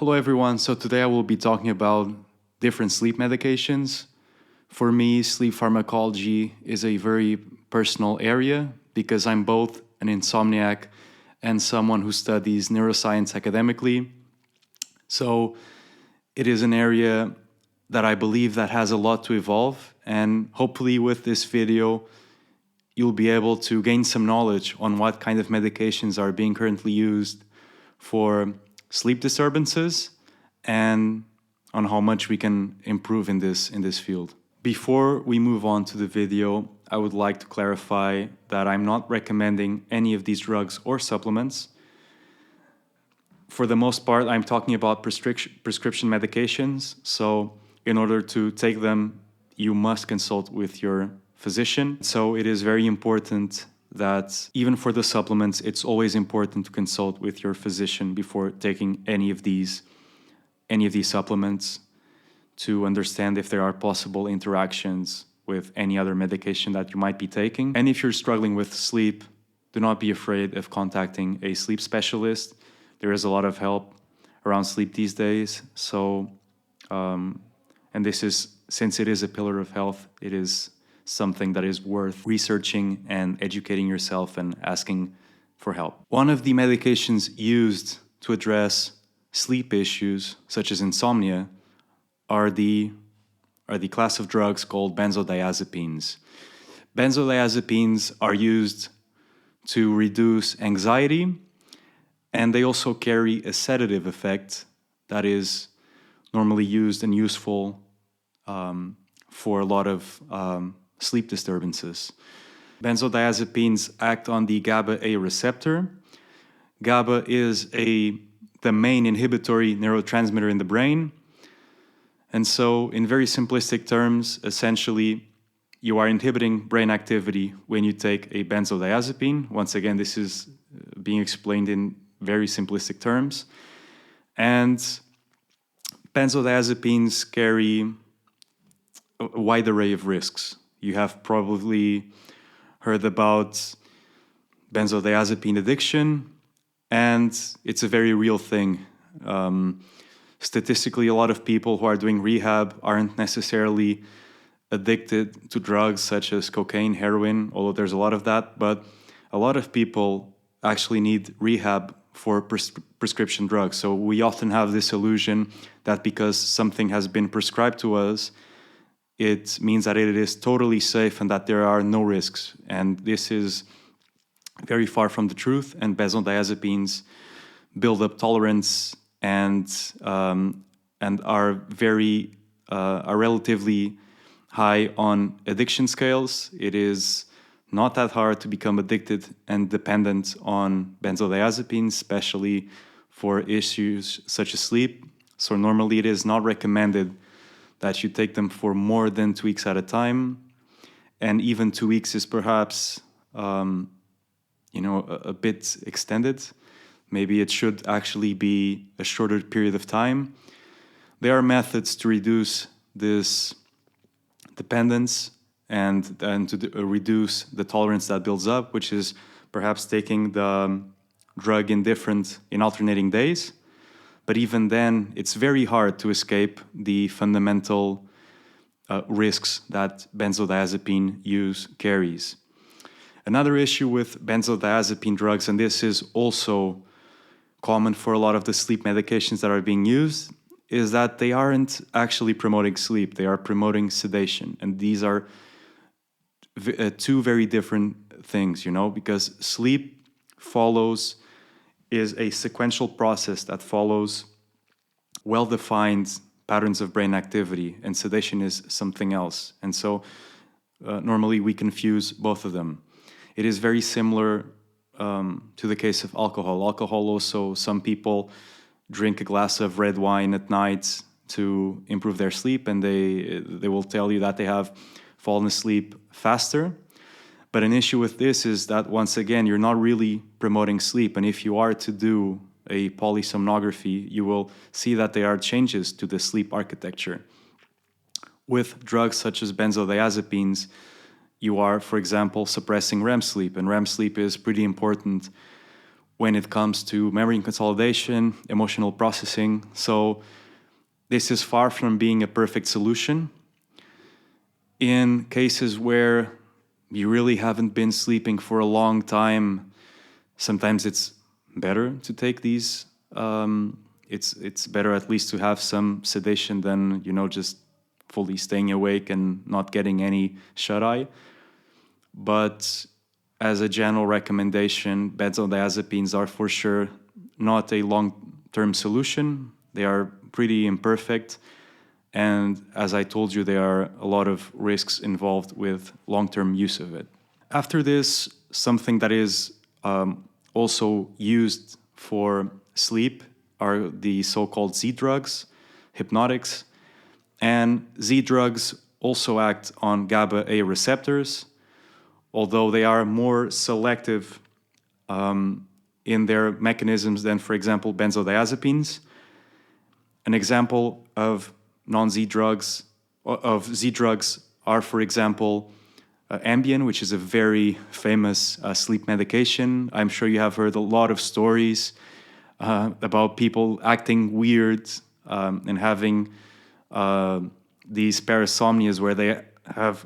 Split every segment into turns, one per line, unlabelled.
Hello everyone, so today I will be talking about different sleep medications. For me, sleep pharmacology is a very personal area because I'm both an insomniac and someone who studies neuroscience academically. So it is an area that I believe that has a lot to evolve, and hopefully with this video you'll be able to gain some knowledge on what kind of medications are being currently used for sleep disturbances and on how much we can improve in this field. Before we move on to the video, I would like to clarify that I'm not recommending any of these drugs or supplements. For the most part, I'm talking about prescription medications, so in order to take them, you must consult with your physician. So it is very important that even for the supplements, it's always important to consult with your physician before taking any of these supplements to understand if there are possible interactions with any other medication that you might be taking. And if you're struggling with sleep, do not be afraid of contacting a sleep specialist. There is a lot of help around sleep these days. So, and this is, since it is a pillar of health, it is something that is worth researching and educating yourself and asking for help. One of the medications used to address sleep issues, such as insomnia, are the class of drugs called benzodiazepines. Benzodiazepines are used to reduce anxiety, and they also carry a sedative effect that is normally used and useful for a lot of sleep disturbances. Benzodiazepines act on the GABA-A receptor. GABA is the main inhibitory neurotransmitter in the brain. And so, in very simplistic terms, essentially, you are inhibiting brain activity when you take a benzodiazepine. Once again, this is being explained in very simplistic terms. And benzodiazepines carry a wide array of risks. You have probably heard about benzodiazepine addiction, and it's a very real thing. Statistically, a lot of people who are doing rehab aren't necessarily addicted to drugs such as cocaine, heroin, although there's a lot of that, but a lot of people actually need rehab for prescription drugs. So we often have this illusion that because something has been prescribed to us, it means that it is totally safe and that there are no risks. And this is very far from the truth. And benzodiazepines build up tolerance and are relatively high on addiction scales. It is not that hard to become addicted and dependent on benzodiazepines, especially for issues such as sleep. So normally it is not recommended that you take them for more than 2 weeks at a time. And even 2 weeks is perhaps, a bit extended. Maybe it should actually be a shorter period of time. There are methods to reduce this dependence and to reduce the tolerance that builds up, which is perhaps taking the drug in alternating days. But even then, it's very hard to escape the fundamental risks that benzodiazepine use carries. Another issue with benzodiazepine drugs, and this is also common for a lot of the sleep medications that are being used, is that they aren't actually promoting sleep, they are promoting sedation. And these are two very different things, because sleep is a sequential process that follows well-defined patterns of brain activity, and sedation is something else. And so normally we confuse both of them. It is very similar to the case of alcohol. Alcohol also, some people drink a glass of red wine at night to improve their sleep, and they will tell you that they have fallen asleep faster. But an issue with this is that, once again, you're not really promoting sleep. And if you are to do a polysomnography, you will see that there are changes to the sleep architecture. With drugs such as benzodiazepines, you are, for example, suppressing REM sleep. And REM sleep is pretty important when it comes to memory and consolidation, emotional processing. So this is far from being a perfect solution. In cases where you really haven't been sleeping for a long time, sometimes it's better to take these. It's better at least to have some sedation than, just fully staying awake and not getting any shut-eye. But as a general recommendation, benzodiazepines are for sure not a long-term solution. They are pretty imperfect. And as I told you, there are a lot of risks involved with long-term use of it. After this, something that is also used for sleep are the so-called Z drugs, hypnotics. And Z drugs also act on GABA A receptors, although they are more selective in their mechanisms than, for example, benzodiazepines. An example of Z drugs are, for example, Ambien, which is a very famous sleep medication. I'm sure you have heard a lot of stories about people acting weird and having these parasomnias where they have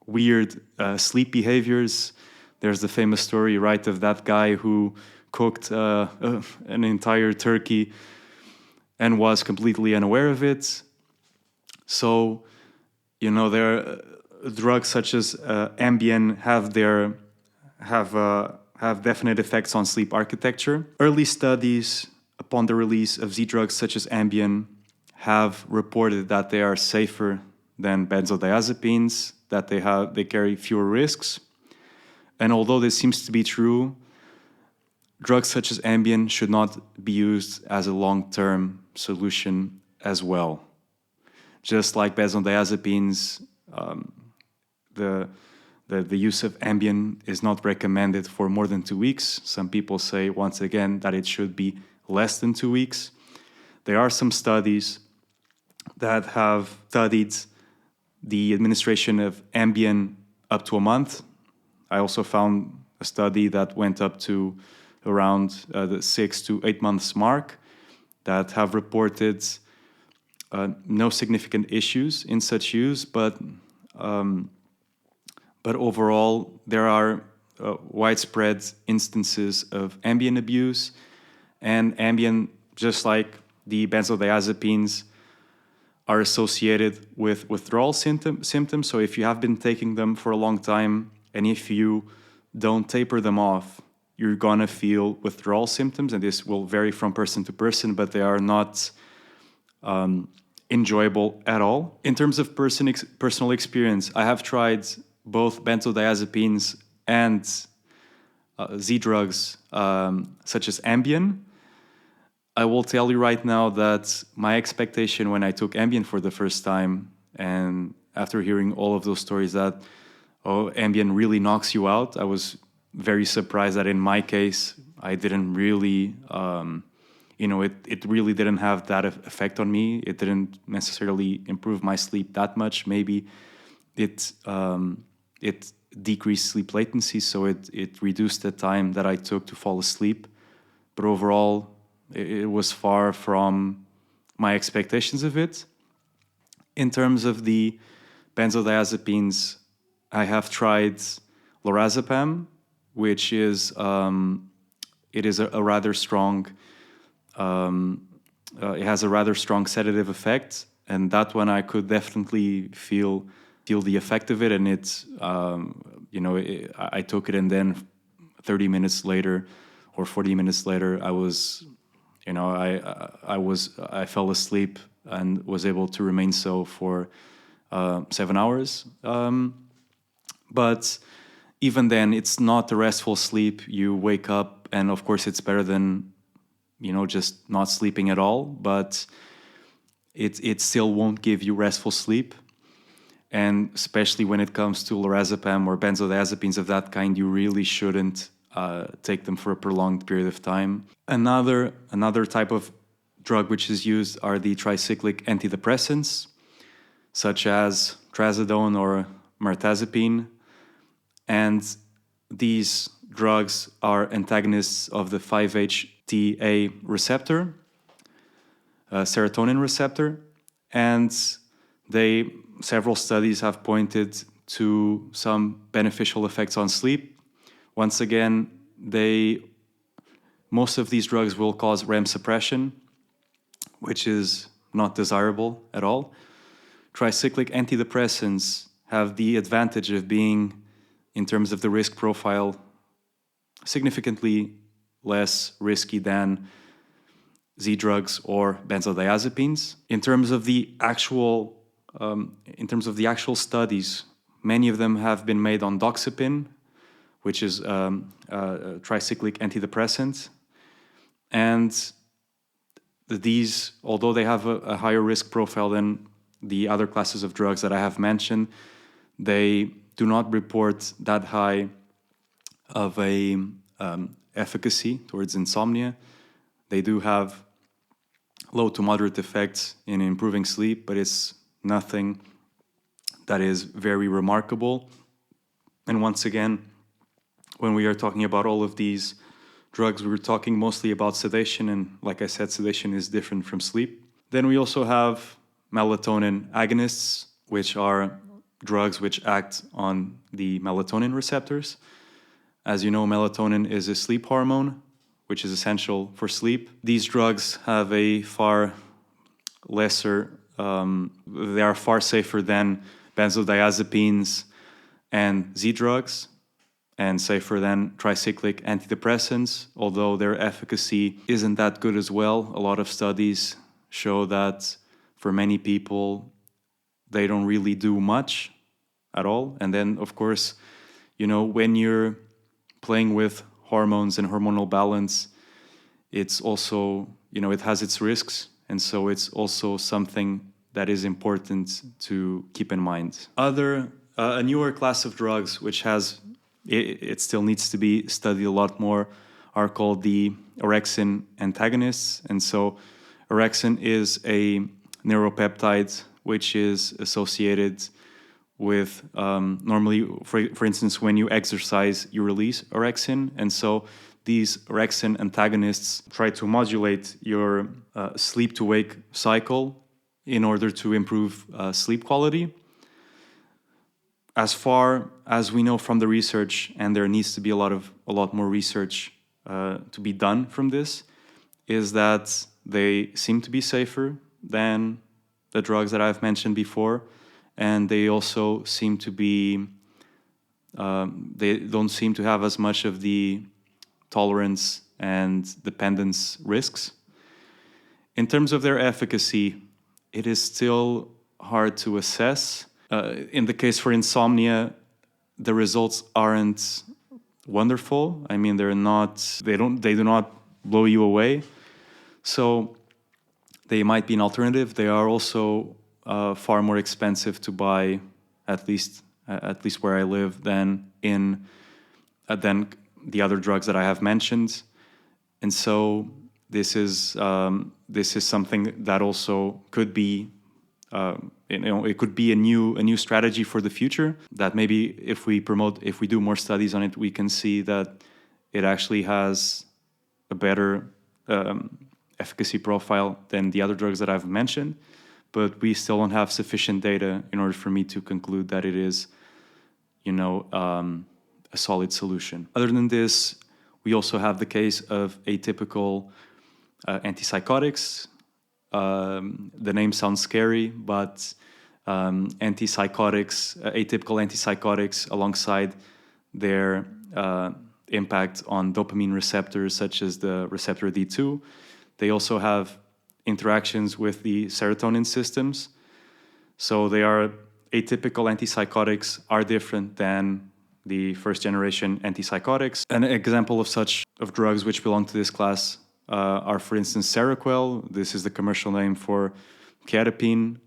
weird sleep behaviors. There's the famous story, right, of that guy who cooked an entire turkey and was completely unaware of it. So, there are drugs such as Ambien have definite effects on sleep architecture. Early studies upon the release of Z drugs such as Ambien have reported that they are safer than benzodiazepines, that they carry fewer risks. And although this seems to be true, drugs such as Ambien should not be used as a long-term solution as well. Just like benzodiazepines, the use of Ambien is not recommended for more than 2 weeks. Some people say, once again, that it should be less than 2 weeks. There are some studies that have studied the administration of Ambien up to a month. I also found a study that went up to around the 6 to 8 months mark that have reported no significant issues in such use, but overall there are widespread instances of Ambien abuse, and Ambien, just like the benzodiazepines, are associated with withdrawal symptoms. So if you have been taking them for a long time and if you don't taper them off, you're gonna feel withdrawal symptoms, and this will vary from person to person, but they are not enjoyable at all. In terms of personal experience, I have tried both benzodiazepines and Z drugs such as Ambien. I will tell you right now that my expectation when I took Ambien for the first time, and after hearing all of those stories that, Ambien really knocks you out, I was very surprised that in my case, I didn't really, it really didn't have that effect on me. It didn't necessarily improve my sleep that much. Maybe it decreased sleep latency, so it reduced the time that I took to fall asleep. But overall, it was far from my expectations of it. In terms of the benzodiazepines, I have tried lorazepam, which is it is a rather strong. It has a rather strong sedative effect, and that one I could definitely feel the effect of it. And it's I took it, and then 30 minutes later or 40 minutes later, I was. I fell asleep and was able to remain so for 7 hours. But even then, it's not a restful sleep. You wake up, and of course, it's better than just not sleeping at all. But it still won't give you restful sleep. And especially when it comes to lorazepam or benzodiazepines of that kind, you really shouldn't take them for a prolonged period of time. Another type of drug which is used are the tricyclic antidepressants, such as trazodone or mirtazapine. And these drugs are antagonists of the 5-HTA receptor, serotonin receptor, and several studies have pointed to some beneficial effects on sleep. Once again, most of these drugs will cause REM suppression, which is not desirable at all. Tricyclic antidepressants have the advantage of being, in terms of the risk profile, significantly less risky than Z-drugs or benzodiazepines. In terms of the actual studies, many of them have been made on doxepin, which is a tricyclic antidepressant, and these, although they have a higher risk profile than the other classes of drugs that I have mentioned, they do not report that high of a efficacy towards insomnia. They do have low to moderate effects in improving sleep, but it's nothing that is very remarkable. And once again, when we are talking about all of these drugs, we're talking mostly about sedation, and like I said, sedation is different from sleep. Then we also have melatonin agonists, which are drugs which act on the melatonin receptors. As you know, melatonin is a sleep hormone, which is essential for sleep. These drugs have a far lesser, they are far safer than benzodiazepines and Z-drugs, and safer than tricyclic antidepressants, although their efficacy isn't that good as well. A lot of studies show that for many people, they don't really do much at all. And then, of course, when you're playing with hormones and hormonal balance, it's also, it has its risks. And so it's also something that is important to keep in mind. A newer class of drugs, which it still needs to be studied a lot more, are called the Orexin Antagonists. And so orexin is a neuropeptide which is associated with normally, for instance, when you exercise, you release orexin. And so these orexin antagonists try to modulate your sleep-to-wake cycle in order to improve sleep quality. As far as we know from the research, and there needs to be a lot more research to be done from this, is that they seem to be safer than the drugs that I've mentioned before, and they also seem to be, they don't seem to have as much of the tolerance and dependence risks. In terms of their efficacy, it is still hard to assess. In the case for insomnia, the results aren't wonderful. I mean, they do not blow you away. So they might be an alternative. They are also far more expensive to buy, at least where I live, than the other drugs that I have mentioned. And so this is something that also could be, it could be a new strategy for the future, that maybe if we do more studies on it, we can see that it actually has a better efficacy profile than the other drugs that I've mentioned. But we still don't have sufficient data in order for me to conclude that it is, a solid solution. Other than this, we also have the case of atypical antipsychotics. The name sounds scary, but antipsychotics, atypical antipsychotics, alongside their impact on dopamine receptors, such as the receptor D2, they also have interactions with the serotonin systems. So atypical antipsychotics are different than the first generation antipsychotics. An example of drugs which belong to this class are, for instance, Seroquel. This is the commercial name for quetiapine.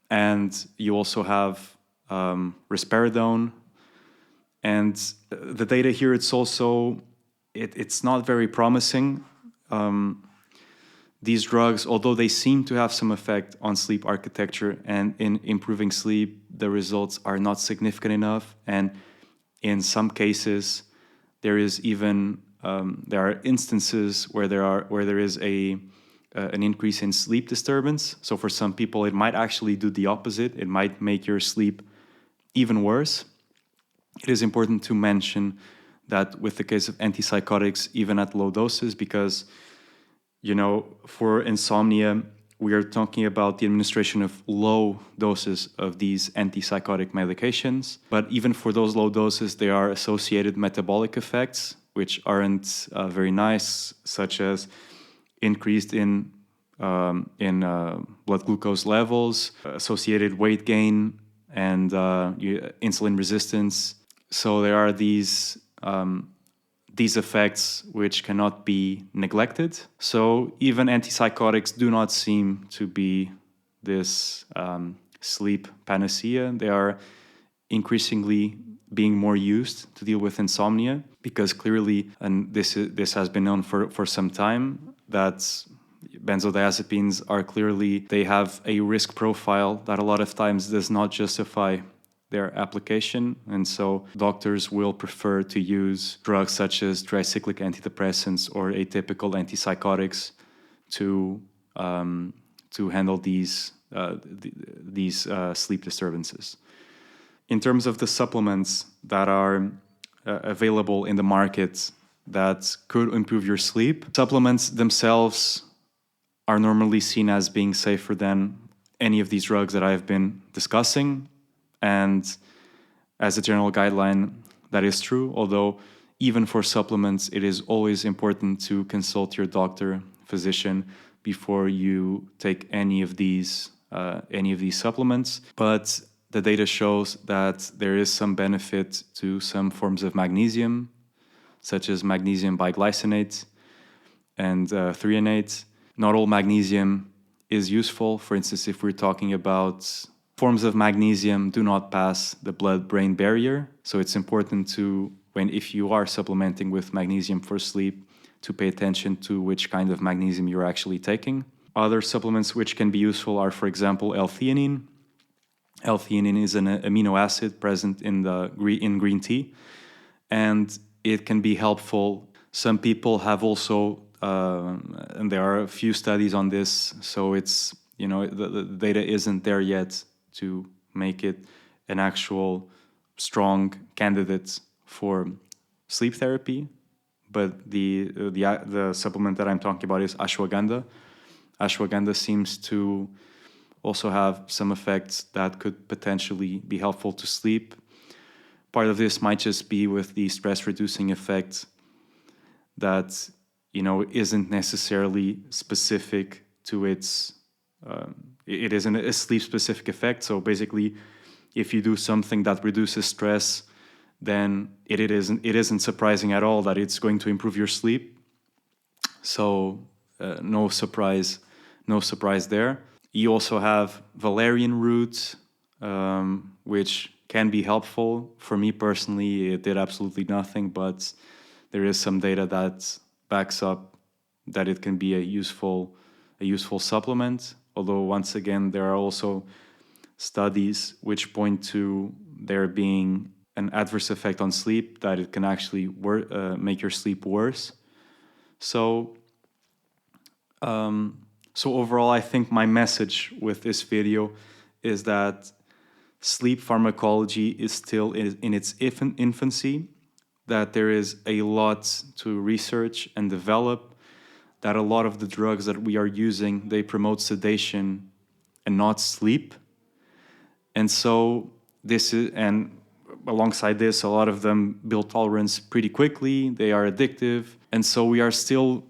And you also have risperidone. And the data here, it's not very promising. These drugs, although they seem to have some effect on sleep architecture and in improving sleep, the results are not significant enough. And in some cases, There is even there are instances where there is an increase in sleep disturbance. So for some people, it might actually do the opposite. It might make your sleep even worse. It is important to mention that with the case of antipsychotics, even at low doses, because, for insomnia, we are talking about the administration of low doses of these antipsychotic medications. But even for those low doses, there are associated metabolic effects, which aren't very nice, such as increased in blood glucose levels, associated weight gain, and insulin resistance. So there are these effects which cannot be neglected. So even antipsychotics do not seem to be this sleep panacea. They are increasingly being more used to deal with insomnia, because clearly, and this has been known for some time, that benzodiazepines they have a risk profile that a lot of times does not justify their application, and so doctors will prefer to use drugs such as tricyclic antidepressants or atypical antipsychotics to handle these sleep disturbances. In terms of the supplements that are available in the market that could improve your sleep, supplements themselves are normally seen as being safer than any of these drugs that I've been discussing. And as a general guideline, that is true, although even for supplements, it is always important to consult your doctor, physician, before you take any of these supplements. But the data shows that there is some benefit to some forms of magnesium, such as magnesium biglycinate and threonate. Not all magnesium is useful. For instance, if we're talking about forms of magnesium do not pass the blood-brain barrier. So it's important if you are supplementing with magnesium for sleep, to pay attention to which kind of magnesium you're actually taking. Other supplements which can be useful are, for example, L-theanine. L-theanine is an amino acid present in green tea, and it can be helpful. Some people have also, and there are a few studies on this, so it's, the data isn't there yet to make it an actual strong candidate for sleep therapy. But the supplement that I'm talking about is ashwagandha. Ashwagandha seems to also have some effects that could potentially be helpful to sleep. Part of this might just be with the stress-reducing effect that, isn't necessarily specific to its... it isn't a sleep-specific effect. So basically, if you do something that reduces stress, then it isn't surprising at all that it's going to improve your sleep. So no surprise there. You also have valerian root, which can be helpful. For me personally, it did absolutely nothing, but there is some data that backs up that it can be a useful supplement. Although once again, there are also studies which point to there being an adverse effect on sleep, that it can actually make your sleep worse. So overall, I think my message with this video is that sleep pharmacology is still in its infancy, that there is a lot to research and develop, that a lot of the drugs that we are using, they promote sedation and not sleep. And so alongside this, a lot of them build tolerance pretty quickly, they are addictive, and so we are still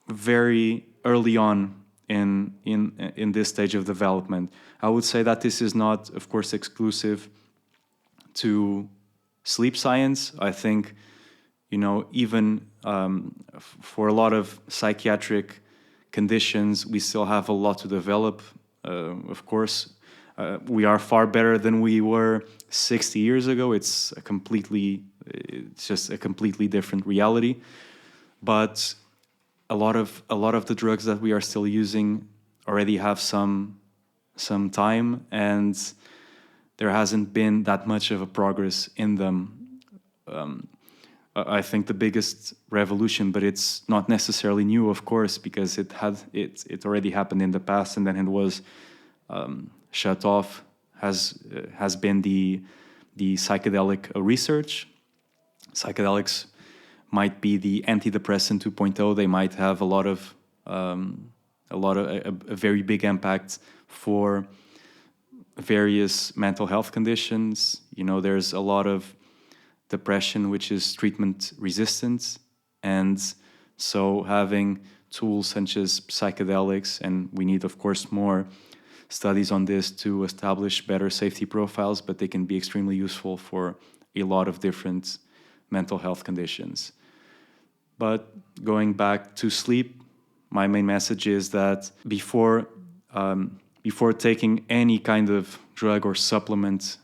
very early on in this stage of development. I would say that this is not, of course, exclusive to sleep science. I think, even for a lot of psychiatric conditions, we still have a lot to develop. Of course, we are far better than we were 60 years ago. It's just a completely different reality. But a lot of the drugs that we are still using already have some time, and there hasn't been that much of a progress in them. I think the biggest revolution, but it's not necessarily new, of course, because it already happened in the past and then it was shut off, has been the psychedelic research. Psychedelics might be the antidepressant 2.0. They might have a very big impact for various mental health conditions. There's a lot of depression which is treatment resistant, and so having tools such as psychedelics, and we need of course more studies on this to establish better safety profiles, but they can be extremely useful for a lot of different mental health conditions. But going back to sleep, my main message is that before taking any kind of drug or supplement,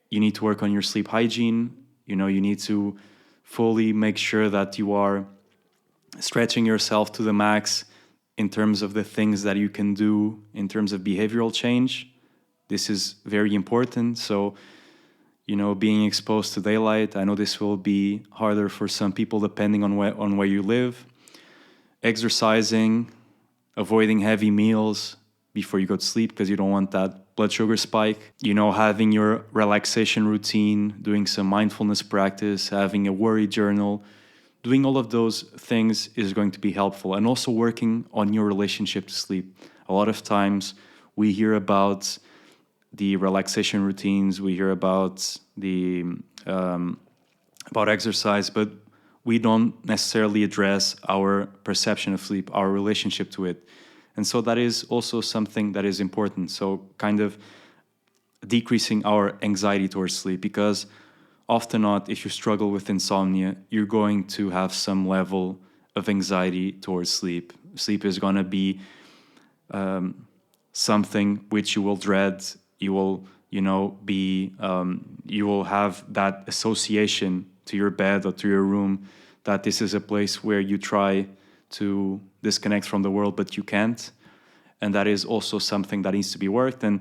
you need to work on your sleep hygiene. You need to fully make sure that you are stretching yourself to the max in terms of the things that you can do in terms of behavioral change. This is very important. So, being exposed to daylight, I know this will be harder for some people depending on where you live. Exercising, avoiding heavy meals before you go to sleep because you don't want that blood sugar spike. Having your relaxation routine, doing some mindfulness practice, having a worry journal, doing all of those things is going to be helpful. And also working on your relationship to sleep. A lot of times we hear about the relaxation routines, we hear about about exercise, but we don't necessarily address our perception of sleep, our relationship to it. And so that is also something that is important. So kind of decreasing our anxiety towards sleep, because often not, if you struggle with insomnia, you're going to have some level of anxiety towards sleep. Sleep is going to be something which you will dread. You will, you will have that association to your bed or to your room, that this is a place where you try to disconnect from the world, but you can't. And that is also something that needs to be worked. And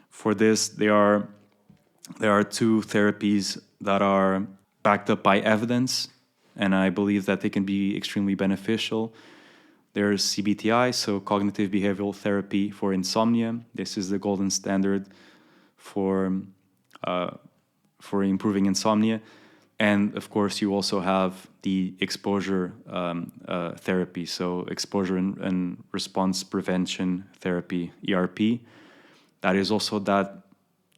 for this, there are two therapies that are backed up by evidence, and I believe that they can be extremely beneficial. There's CBT-I, so cognitive behavioral therapy for insomnia. This is the golden standard for improving insomnia. And of course, you also have the exposure therapy, so exposure and response prevention therapy, ERP. That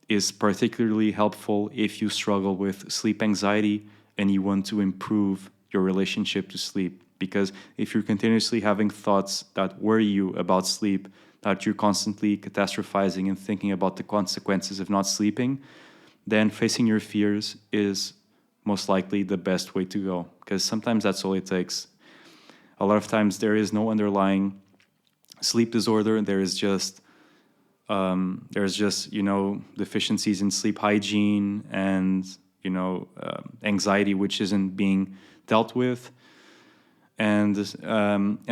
is particularly helpful if you struggle with sleep anxiety and you want to improve your relationship to sleep. Because if you're continuously having thoughts that worry you about sleep, that you're constantly catastrophizing and thinking about the consequences of not sleeping, then facing your fears is most likely the best way to go, because sometimes that's all it takes. A lot of times there is no underlying sleep disorder. There's just deficiencies in sleep hygiene and anxiety which isn't being dealt with, and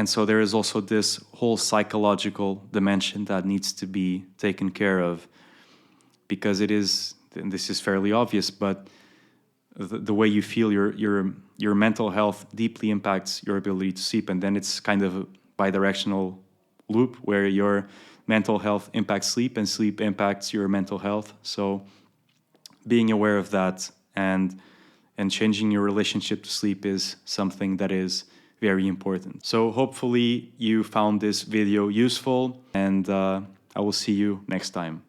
so there is also this whole psychological dimension that needs to be taken care of, because it is, and this is fairly obvious, but the way you feel, your mental health deeply impacts your ability to sleep, and then it's kind of a bidirectional loop where your mental health impacts sleep and sleep impacts your mental health. So being aware of that and changing your relationship to sleep is something that is very important. So hopefully you found this video useful, and I will see you next time.